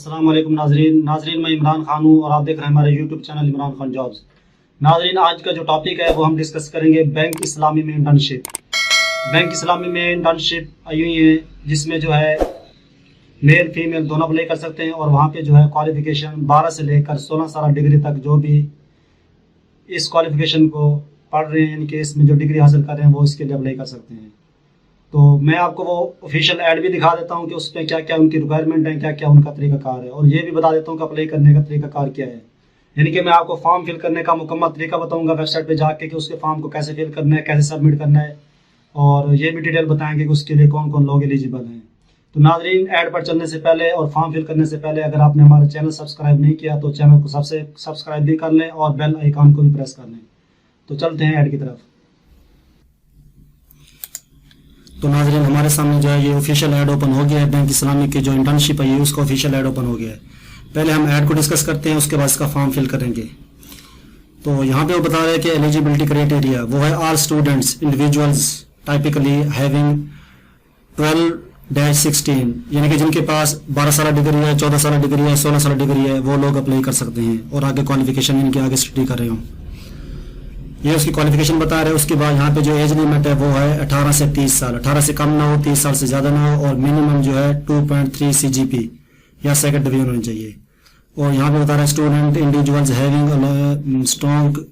अस्सलाम वालेकुम नाजरीन मैं इमरान खान हूँ और आप देख रहे हैं हमारे YouTube channel Imran Khan jobs. नाजरीन आज का जो टॉपिक है वो हम डिस्कस करेंगे बैंक इस्लामी में इंटर्नशिप। बैंक इस्लामी में इंटर्नशिप आई हुई है जिसमें जो है मेल फीमेल दोनों अप्लाई कर सकते हैं और वहाँ पे जो है क्वालिफिकेशन 12 से लेकर 16 साल डिग्री तक जो भी इस क्वालिफिकेशन को पढ़ रहे हैं यानी कि इसमें जो डिग्री हासिल कर रहे हैं वो इसके लिए अप्लाई कर सकते हैं। तो मैं आपको वो ऑफिशियल ऐड भी दिखा देता हूँ कि उसमें क्या क्या उनकी रिक्वायरमेंट है, क्या क्या उनका तरीकाकार है, और ये भी बता देता हूँ कि अप्लाई करने का तरीकाकार क्या है। यानी कि मैं आपको फॉर्म फिल करने का मुकम्मल तरीका बताऊंगा वेबसाइट पे जाके कि उसके फॉर्म को कैसे फिल करना है, कैसे सबमिट करना है, और ये भी डिटेल बताएंगे कि उसके लिए कौन कौन लोग एलिजिबल हैं। तो नाजरीन ऐड पर चलने से पहले और फॉर्म फिल करने से पहले अगर आपने हमारा चैनल सब्सक्राइब नहीं किया तो चैनल को सबसे सब्सक्राइब भी कर लें और बेल आइकॉन को भी प्रेस कर लें। तो चलते हैं ऐड की तरफ। तो नाजरीन हमारे सामने जो है ये ऑफिशियल ऐड ओपन हो गया है। बैंक इस्लामी की जो इंटर्नशिप है ये उसका ऑफिशियल ऐड ओपन हो गया है। पहले हम ऐड को डिस्कस करते हैं, उसके बाद इसका फॉर्म फिल करेंगे। तो यहाँ पे वो बता रहे हैं कि एलिजिबिलिटी क्राइटेरिया वो है all students individuals typically having 12-16 यानी कि जिनके पास 12 साल डिग्री है, 14 साल डिग्री है, 16 साल डिग्री है वो लोग अप्लाई कर सकते हैं और आगे क्वालिफिकेशन इनके आगे स्टडी कर रहे हो। ये उसकी क्वालिफिकेशन बता रहे हैं। उसके बाद यहाँ पे जो एज लिमिट है वो है 18 से 30 साल, 18 से कम ना हो, 30 साल से ज़्यादा ना हो, और मिनिमम जो है 2.3 CGP या सेकंड डिवीजन होनी चाहिए। और यहाँ पे बता रहे हैं स्टूडेंट इंडिविजुअल्स हैविंग स्ट्रॉन्ग,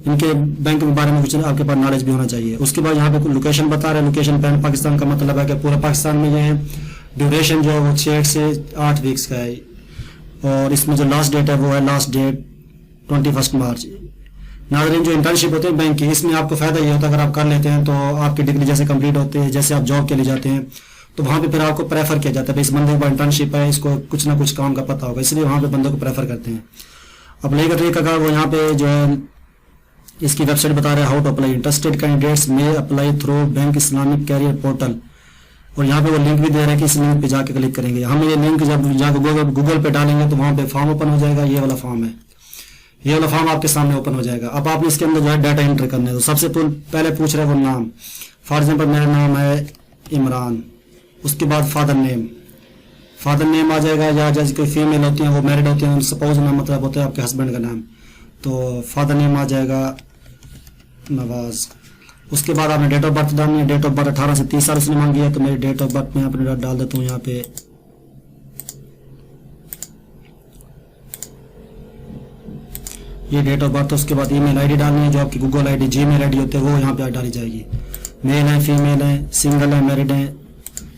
इनके बैंक के बारे में कुछ आपके पास नॉलेज भी होना चाहिए। उसके बाद यहाँ पे लोकेशन बता रहे हैं। लोकेशन पैन पाकिस्तान का मतलब है कि पूरा पाकिस्तान में ये है। ड्यूरेशन जो है वो 6 से 8 वीक्स का है, और इसमें जो लास्ट डेट है वो है लास्ट डेट 21 मार्च। नाज़रीन जो इंटर्नशिप होते हैं बैंक की, इसमें आपको फायदा ये होता है अगर आप कर लेते हैं तो आपकी डिग्री जैसे कंप्लीट होती है, जैसे आप जॉब के लिए जाते हैं तो वहाँ पे फिर आपको प्रेफर किया जाता है, इस बंदे के पास इंटर्नशिप है, इसको कुछ ना कुछ काम का पता होगा, इसलिए वहाँ पे बंदों को प्रेफर करते हैं। अप्लाई का तरीका का वो यहाँ पे जो है इसकी वेबसाइट बता रहे हैं how to apply. Interested candidates में apply through bank Islamic career portal, और यहाँ पे वो लिंक भी दे रहे हैं कि इस लिंक पे जाके क्लिक करेंगे। हम ये लिंक जब जाकर गूगल पे डालेंगे तो वहाँ पे फॉर्म ओपन हो जाएगा। ये वाला फॉर्म है, ये वाला फॉर्म आपके सामने ओपन हो जाएगा। अब आपने इसके अंदर जो है डाटा एंटर करने, तो सबसे पहले पूछ रहे हैं वो नाम। फॉर एग्जांपल मेरा नाम है इमरान, उसके बाद फादर नेम आ जाएगा, या जैसे कोई फीमेल होती हैं वो मैरिड होती हैं, सपोज नाम मतलब होता है आपके हस्बैंड का नाम, तो फादर नेम आ जाएगा नवाज। उसके बाद आपने डेट ऑफ बर्थ डालनी है। डेट ऑफ बर्थ 18 से 30 साल उसने मांगी है, तो मेरी डेट ऑफ बर्थ में अपने डाल देता हूँ यहाँ पे। ये डेट ऑफ बर्थ। उसके बाद ईमेल आईडी डालनी है, जो आपकी गूगल आईडी जीमेल आईडी होती है वो यहाँ पे डाली जाएगी। मेल है, फीमेल है, सिंगल है, मैरिड है,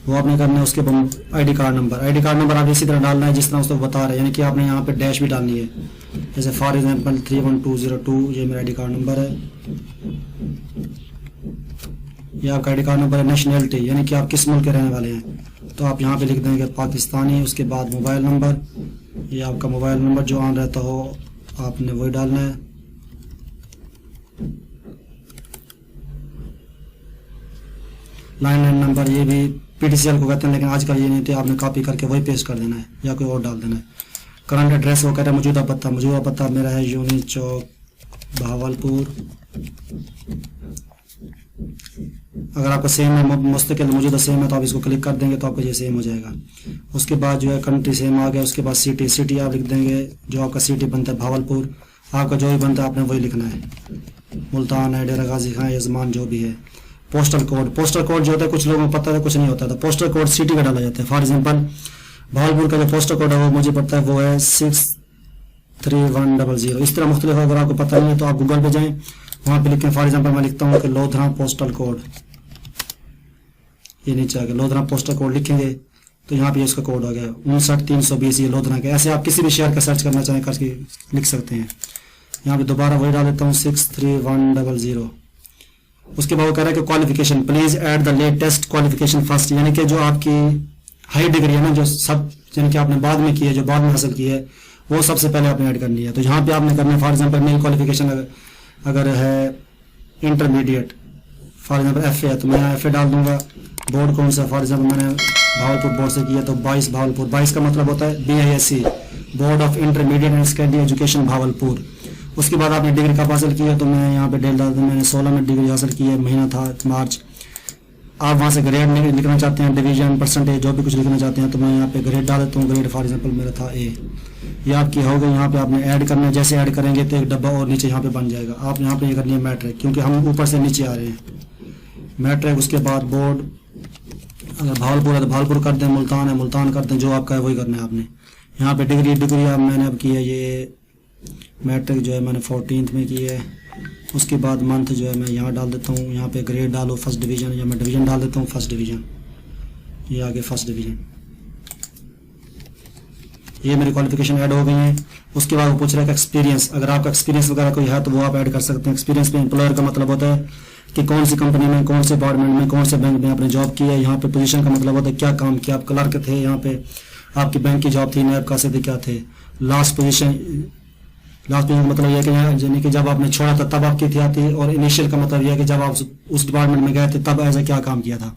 वो आपने करना है। उसके बाद आईडी कार्ड नंबर आप इसी तरह डालना है जिस तरह उसको बता रहे हैं, यानी कि आपने यहाँ पे डैश भी डालनी है। जैसे फॉर एग्जाम्पल 31202 ये मेरा आईडी कार्ड नंबर है, ये आपका आईडी कार्ड नंबर है। नेशनैलिटी यानी कि आप किस मुल्क के रहने वाले हैं, तो आप यहाँ पे लिख देंगे पाकिस्तानी। उसके बाद मोबाइल नंबर, ये आपका मोबाइल नंबर जो ऑन रहता हो आपने वही डालना है। लैंडलाइन नंबर, ये भी PTCL को कहते हैं, लेकिन आजकल ये नहीं थे, आपने कॉपी करके वही पेस्ट कर देना है या कोई और डाल देना है। करंट एड्रेस वो कहते हैं मौजूदा पता मेरा है यूनी चौक बहावलपुर। अगर आपका सेम है, मुस्तकिल मौजूदा सेम है, तो आप इसको क्लिक कर देंगे तो आपका ये सेम हो जाएगा। उसके बाद जो है कंट्री सेम आ गया। उसके बाद सिटी आप लिख देंगे, जो आपका सिटी बनता है भावलपुर, आपका जो भी बनता है आपने वही लिखना है। मुल्तान है, डेरा गाजी खां, यजमान जो भी है। पोस्टल कोड जो होता है कुछ लोगों को पता है कुछ नहीं होता, तो पोस्टल कोड सिटी का डाला जाता है। फॉर एग्जाम्पल भावलपुर का जो पोस्टल कोड है वो मुझे पता है वो है 63100। इस तरह मुख्तलिफ, अगर आपको पता नहीं है तो आप गूगल पे जाएँ, वहाँ पे लिखें। फॉर एग्जाम्पल मैं लिखता हूँ कि लोधरा पोस्टल कोड, ये नीचे आ गया। लोधरा पोस्टल कोड लिखेंगे तो यहाँ पे इसका कोड आ गया 59320, ये लोधरा का। ऐसे आप किसी भी शहर का सर्च करना चाहें करके लिख सकते हैं। यहाँ पे दोबारा वही डाल देता हूँ 63100। उसके बाद वो कह रहा है कि qualification please add the latest qualification first, यानी कि जो आपकी हाई डिग्री है ना, जो सब यानी कि आपने बाद में की है, जो बाद में हासिल की है, वो सबसे पहले आपने ऐड करनी है। तो यहाँ पे आपने करना है, फॉर एग्जाम्पल मेरी क्वालिफिकेशन अगर है इंटरमीडिएट, फॉर एग्जाम्पल FA है तो मैं FA डाल दूंगा। बोर्ड कौन सा, फॉर एग्जाम्पल मैंने भावलपुर बोर्ड से किया तो 22 भावलपुर। 22 का मतलब होता है BISC, board of intermediate and secondary education Bahawalpur. उसके बाद आपने डिग्री कब हासिल की है, तो मैं यहाँ पे डेल डाल दूँ, मैंने 16 में डिग्री हासिल की है, महीना था मार्च। आप वहाँ से ग्रेड लिखना चाहते हैं, डिवीजन, परसेंटेज, जो भी कुछ लिखना चाहते हैं, तो मैं यहाँ पे ग्रेड डाल देता हूँ। ग्रेड फॉर एग्जांपल मेरा था ए। ये आपकी हो गई। यहाँ पे आपने ऐड करना है, जैसे ऐड करेंगे तो एक डब्बा और नीचे यहाँ पे बन जाएगा। आप यहाँ पे ये करनी है मैट्रिक, क्योंकि हम ऊपर से नीचे आ रहे हैं। मैट्रिक, उसके बाद बोर्ड, अगर भावलपुर है तो भावलपुर कर दें, मुल्तान है मुल्तान कर दें, जो आपका है वही करना है आपने। यहाँ पे डिग्री अब मैंने अब की है, ये मैट्रिक जो है मैंने 14th में की है। उसके बाद मंथ जो है मैं यहाँ डाल देता हूँ। यहाँ पे ग्रेड डालो फर्स्ट डिवीज़न, या मैं डिवीज़न डाल देता हूँ फर्स्ट डिवीज़न। ये आगे फर्स्ट डिवीज़न। ये मेरी क्वालिफिकेशन ऐड हो गई है। उसके बाद वो पूछ रहा है कि एक्सपीरियंस, अगर आपका एक्सपीरियंस वगैरह कोई है तो वो आप ऐड कर सकते हैं। एक्सपीरियंस में एम्प्लॉयर का मतलब होता है कि कौन सी कंपनी में, कौन से डिपार्टमेंट में, कौन से बैंक में आपने जॉब की है। यहाँ पे पोजीशन का मतलब होता है क्या काम किया, आप क्लर्क थे, यहाँ पे आपकी बैंक की जॉब थी, नैब कासिद क्या थे। लास्ट पोजीशन का मतलब यह है कि यहाँ यानी कि जब आपने छोड़ा था तब आपकी थी आती है। और इनिशियल का मतलब यह है कि जब आप उस डिपार्टमेंट में गए थे तब ऐसा क्या काम किया था।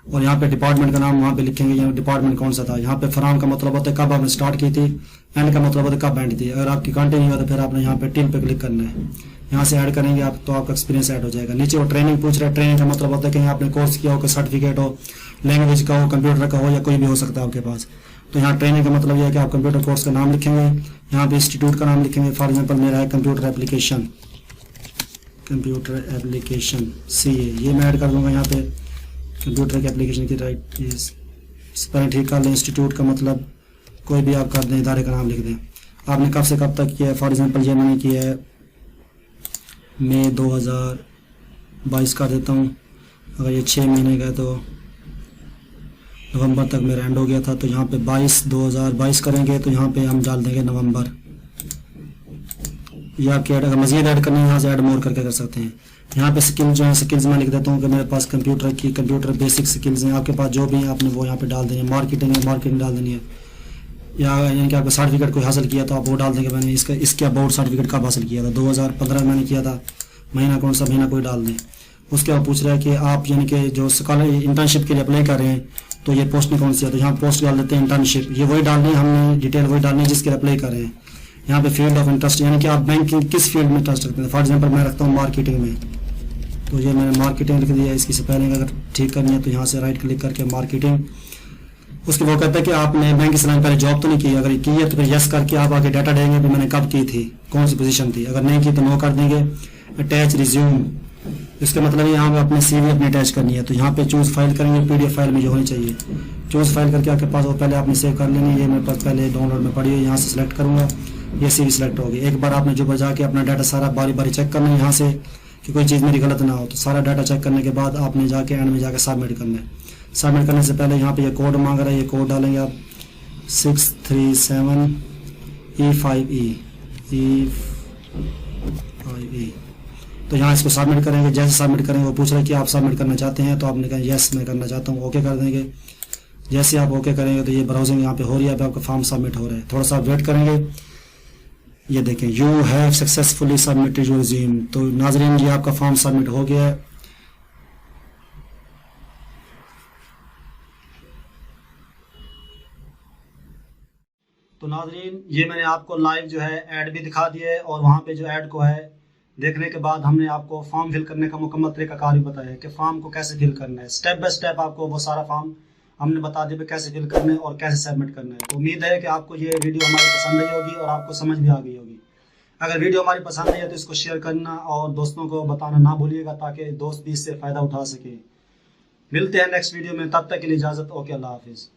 और यहाँ पे डिपार्टमेंट का नाम वहाँ पे लिखेंगे, यहाँ डिपार्टमेंट कौन सा था। यहाँ पे फराम का मतलब होता है कब आपने स्टार्ट की थी, एंड का मतलब होता है कब एंड थी। अगर आपकी कंटिन्यू है तो फिर आपने यहाँ पे टिल पे क्लिक करना है। यहाँ से ऐड करेंगे आप तो आपका एक्सपीरियंस ऐड हो जाएगा। नीचे वो ट्रेनिंग पूछ रहा है। ट्रेनिंग का मतलब होता है कि आपने कोर्स किया हो, कोई सर्टिफिकेट हो, लैंग्वेज का हो, कंप्यूटर का हो, या कोई भी हो सकता है आपके पास। तो यहाँ ट्रेनिंग का मतलब यह है कि आप कंप्यूटर कोर्स का नाम लिखेंगे, यहाँ पे इंस्टीट्यूट का नाम लिखेंगे। फॉर एग्जांपल मेरा है कंप्यूटर एप्लीकेशन CA, ये मैं ऐड कर दूंगा। यहाँ पे कंप्यूटर के एप्लीकेशन की राइट स्पेलिंग ठीक कर लें। इंस्टीट्यूट का मतलब कोई भी आप कर दें, इदारे का नाम लिख दें। आपने कब से कब तक किया है। फॉर एग्जांपल ये मैंने किया है मई 2022 कर देता हूँ। अगर ये 6 महीने का तो नवंबर तक मेरा एंड हो गया था। तो यहाँ पे 2022 करेंगे तो यहाँ पे हम डाल देंगे नवंबर। या आपके अगर मजीद ऐड करना है यहाँ से ऐड मोर करके कर सकते हैं। यहाँ पे स्किल जो है, स्किल्स मैं लिख देता हूँ कि मेरे पास कंप्यूटर बेसिक स्किल्स हैं। आपके पास जो भी है आपने वो यहाँ पे डाल देंगे। मार्केटिंग है, मार्केटिंग डाल देनी है। या यानी कि आपका सर्टिफिकेट कोई हासिल किया तो आप वो डाल देंगे। मैंने इसका बोर्ड सर्टिफिकेट कब हासिल किया था, 2015 में मैंने किया था। महीना कौन सा महीना कोई डाल दें। उसके बाद पूछ रहा है कि आप यानी कि जो इंटर्नशिप के लिए अप्लाई कर रहे हैं तो ये पोस्ट में कौन सी है, तो यहाँ पोस्ट डाल देते हैं इंटर्नशिप। ये वही डालनी है, हमने डिटेल वही डालनी है जिसके लिए अप्लाई कर रहे हैं। यहाँ पे फील्ड ऑफ इंटरेस्ट यानी कि आप बैंकिंग किस फील्ड में इंटरेस्ट रखते हैं। फॉर एग्जांपल मैं रखता हूँ मार्केटिंग में, तो ये मैंने मार्केटिंग लिख दिया। इसकी स्पेलिंग अगर ठीक करनी है तो यहाँ से राइट क्लिक करके मार्केटिंग। उसके वो कहता है कि आपने बैंक की सलाह पहले जॉब तो नहीं की, अगर की है तो फिर यस करके आप आगे डाटा देंगे कि मैंने कब की थी, कौन सी पोजीशन थी। अगर नहीं की तो नो कर देंगे। अटैच रिज्यूम, इसका मतलब यहाँ पे अपने CV अपनी अटैच करनी है। तो यहाँ पे चूज फाइल करेंगे, PDF फाइल में जो होनी चाहिए। चूज फाइल करके आपके पास वो पहले आपने सेव कर लेनी है। ये मेरे पास पहले डाउनलोड में पड़ी है, यहाँ से सिलेक्ट करूँगा, ये CV सिलेक्ट होगी। एक बार आपने जो बजा के अपना डाटा सारा बारी बारी चेक करना है यहाँ से कि कोई चीज़ मेरी गलत ना हो। तो सारा डाटा चेक करने के बाद आपने जाके एंड में जाके सबमिट करना है। सबमिट करने से पहले यहाँ पे ये कोड मांग रहा है, ये कोड डालेंगे आप 637E5E। तो यहाँ इसको सबमिट करेंगे। जैसे सबमिट करेंगे वो पूछ रहा है कि आप सबमिट करना चाहते हैं, तो आपने कहा यस मैं करना चाहता हूँ, ओके कर देंगे। जैसे आप ओके करेंगे तो ये ब्राउजिंग यहाँ पे हो रही है, आपका फॉर्म सबमिट हो रहा है। थोड़ा सा वेट करेंगे। ये देखें you have successfully submitted your resume. तो नाजरीन ये आपका फॉर्म सबमिट हो गया है। तो नाजरीन ये मैंने आपको लाइव जो है ऐड भी दिखा दिया है, और वहाँ पे जो ऐड को है देखने के बाद हमने आपको फॉर्म फिल करने का मुकम्मल तरीकाकार भी बताया है कि फॉर्म को कैसे फिल करना है। स्टेप बाय स्टेप आपको वो सारा फॉर्म हमने बता दिया कैसे फिल करना है और कैसे सबमिट करना है। तो उम्मीद है कि आपको ये वीडियो हमारी पसंद आई होगी और आपको समझ भी आ गई होगी। अगर वीडियो हमारी पसंद आई है तो इसको शेयर करना और दोस्तों को बताना ना भूलिएगा, ताकि दोस्त भी इससे फ़ायदा उठा सके। मिलते हैं नेक्स्ट वीडियो में, तब तक के लिए इजाज़त। ओके, अल्लाह हाफिज़।